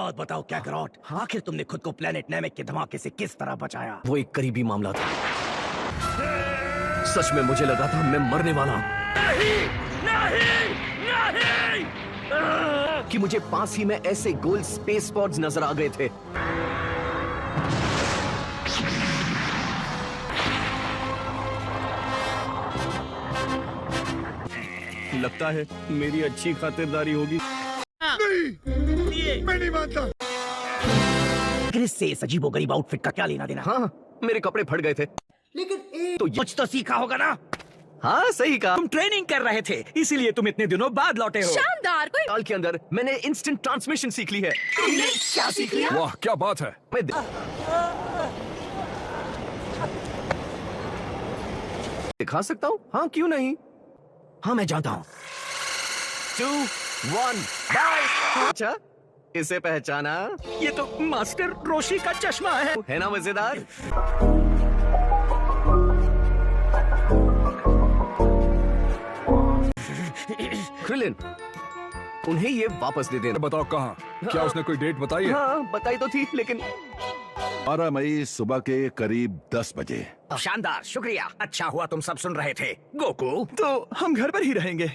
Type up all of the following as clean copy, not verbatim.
बात बताओ कैकरॉट, आखिर तुमने खुद को प्लेनेट नैमेक के धमाके से किस तरह बचाया? वो एक करीबी मामला था। सच में मुझे लगा था मैं मरने वाला हूं। नहीं! कि मुझे पास ही में ऐसे गोल स्पेस पॉड्स नजर आ गए थे। लगता है मेरी अच्छी खातिरदारी होगी। नहीं, मैं नहीं मानता। इससे अजीबो गरीब आउटफिट का क्या लेना देना? हाँ, मेरे कपड़े फट गए थे। लेकिन तो कुछ तो सीखा होगा ना? हाँ, सही कहा। तुम ट्रेनिंग कर रहे थे, इसीलिए तुम इतने दिनों बाद लौटे हो। शानदार। कोई साल के अंदर मैंने इंस्टेंट ट्रांसमिशन सीख ली है। क्या सीख लिया? वाह, क्या बात है। मैं दिखा सकता हूँ? हाँ, क्यों नहीं? हाँ, मैं जानता हूँ। 2, 1, बाय। अच्छा, इसे पहचाना? ये तो मास्टर रोशी का चश्मा है ना मजेदार? क्रिलिन, उन्हें ये वापस दे देना। बताओ कहाँ? क्या उसने कोई डेट बताई है? हाँ, बताई तो थी, लेकिन 12 मई सुबह के करीब 10 बजे। शानदार, शुक्रिया। अच्छा हुआ तुम सब सुन रहे थे। गोकू, तो हम घर पर ही रहेंगे।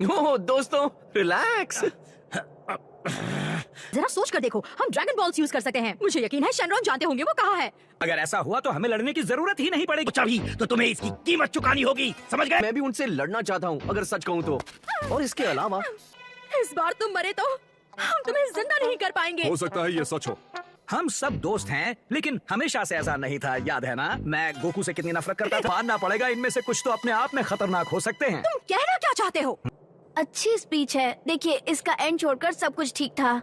ओह दोस्तों, रिलैक्स। जरा सोच कर देखो, हम ड्रैगन बॉल्स यूज कर सकते हैं। मुझे यकीन है शेनरॉन जानते होंगे वो कहाँ है। अगर ऐसा हुआ तो हमें लड़ने की जरूरत ही नहीं पड़ेगी। अभी तो तुम्हें इसकी कीमत चुकानी होगी, समझ गए? मैं भी उनसे लड़ना चाहता हूँ, अगर सच कहूँ तो। और इसके अलावा इस बार तुम मरे तो हम तुम्हें जिंदा नहीं कर पाएंगे। हो सकता है ये सच हो। हम सब दोस्त हैं, लेकिन हमेशा से ऐसा नहीं था, याद है ना? मैं गोकू से कितनी नफरत करता था। मानना पड़ेगा, इनमें से कुछ तो अपने आप में खतरनाक हो सकते हैं। तुम कहना क्या चाहते हो? अच्छी स्पीच है। देखिए, इसका एंड छोड़कर सब कुछ ठीक था।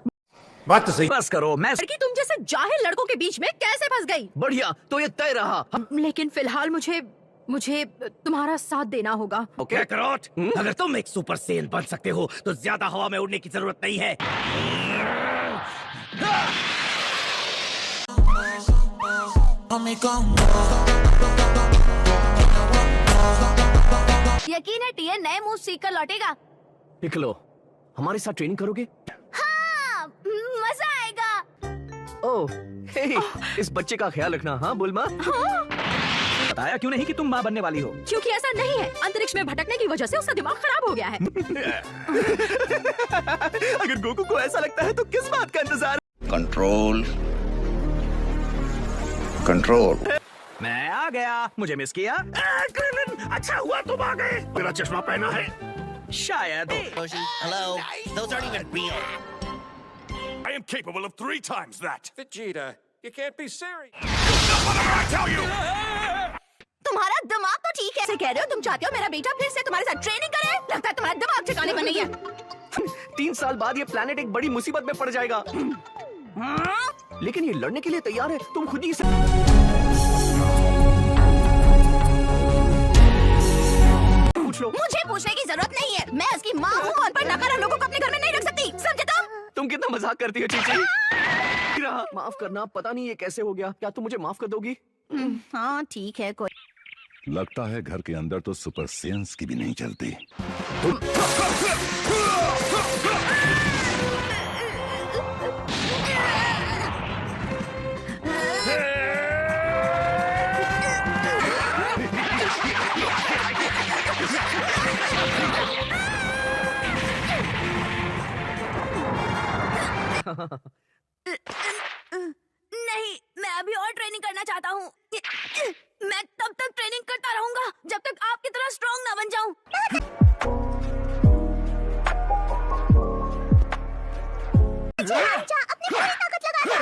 बात तो सही। बस करो, मैं लड़की तुम जैसे जाहिल लड़कों के बीच में कैसे फंस गई? बढ़िया, तो ये तय रहा। लेकिन फिलहाल मुझे तुम्हारा साथ देना होगा। ओके? कैकरॉट, अगर तुम एक सुपर सेन बन सकते हो तो ज्यादा हवा में उड़ने की जरूरत नहीं है। यकीन है टीएन नए मूव सीख कर लौटेगा। पिकलो, हमारे साथ ट्रेनिंग करोगे? हाँ, मजा आएगा। ओह, हे, इस बच्चे का ख्याल रखना। हाँ बुल्मा। बताया क्यों नहीं कि तुम माँ बनने वाली हो? क्योंकि ऐसा नहीं है, अंतरिक्ष में भटकने की वजह से उसका दिमाग खराब हो गया है। अगर गोकू को ऐसा लगता है तो किस बात का इंतजार? Control, control. मैं आ गया, मुझे मिस किया? अच्छा हुआ तुम आ गए। मेरा चश्मा पहना है? शायद। Hello. Those aren't even real. I am capable of 3 times that. Vegeta, you can't be serious. Whatever I tell you. तुम्हारा दिमाग तो ठीक है। ऐसे कह रहे हो तुम चाहते हो मेरा बेटा फिर से तुम्हारे साथ ट्रेनिंग करे? लगता है तुम्हारा दिमाग ठिकाने पर नहीं है। 3 साल बाद ये प्लेनेट एक बड़ी मुसीबत में पड़ जाएगा। लेकिन ये लड़ने के लिए तैयार है। तुम खुद ही से पूछ लो। मुझे पूछने की जरूरत नहीं है। मैं उसकी माँ हूँ और पर नकारा लोगों को अपने घर में नहीं रख सकती। समझे तुम कितना मजाक करती हो चीची। माफ करना, पता नहीं ये कैसे हो गया। क्या तुम मुझे माफ कर दोगी? हाँ ठीक है, कोई लगता है घर के अंदर तो सुपर सेंस की भी नहीं चलती। नहीं, मैं अभी और ट्रेनिंग करना चाहता हूँ। मैं तब तक ट्रेनिंग करता रहूंगा जब तक आपकी तरह स्ट्रॉन्ग ना बन जाऊं। जा, अपनी पूरी ताकत लगा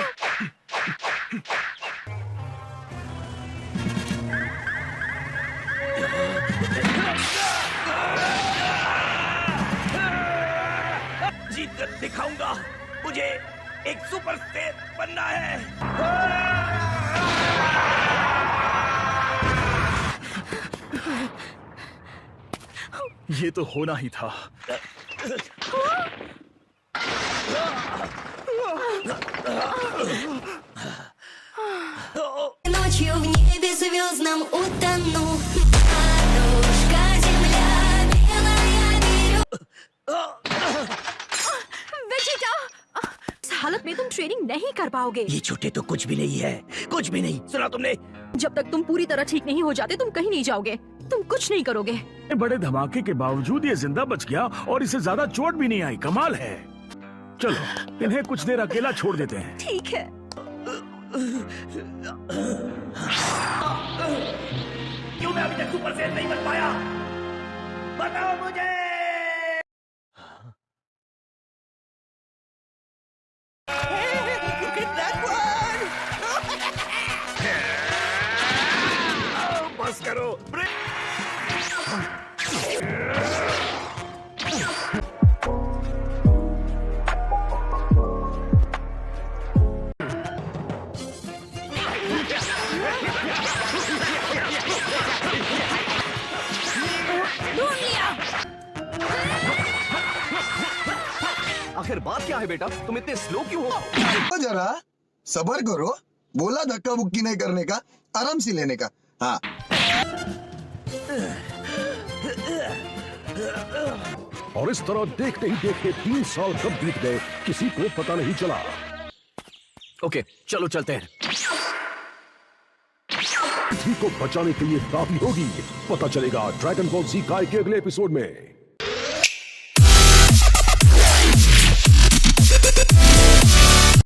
जीत कर दिखाऊंगा, मुझे एक सुपर सेन बनना है। ये तो होना ही था। Ночью в небе звездном утону. Подушка, земля, белая берег. वेजिटा, हालत में तुम ट्रेनिंग नहीं कर पाओगे। ये छोटे तो कुछ भी नहीं है, कुछ भी नहीं। सुना तुमने? जब तक तुम पूरी तरह ठीक नहीं हो जाते तुम कहीं नहीं जाओगे, तुम कुछ नहीं करोगे। बड़े धमाके के बावजूद ये जिंदा बच गया और इसे ज्यादा चोट भी नहीं आई। कमाल है। चलो इन्हें कुछ देर अकेला छोड़ देते हैं। ठीक है। क्यों मैं अभी तक सुपर सेन नहीं बन पाया? बताओ मुझे। बस करो। आखिर बात क्या है बेटा, तुम इतने स्लो क्यों हो? जरा सबर करो, बोला धक्का बुक्की नहीं करने का, आराम से लेने का। हाँ और इस तरह देखते ही देखते 3 साल कब बीत गए किसी को पता नहीं चला। ओके चलो चलते हैं। पृथ्वी को बचाने के लिए काफी होगी, पता चलेगा ड्रैगन बॉल Z काय के अगले एपिसोड में।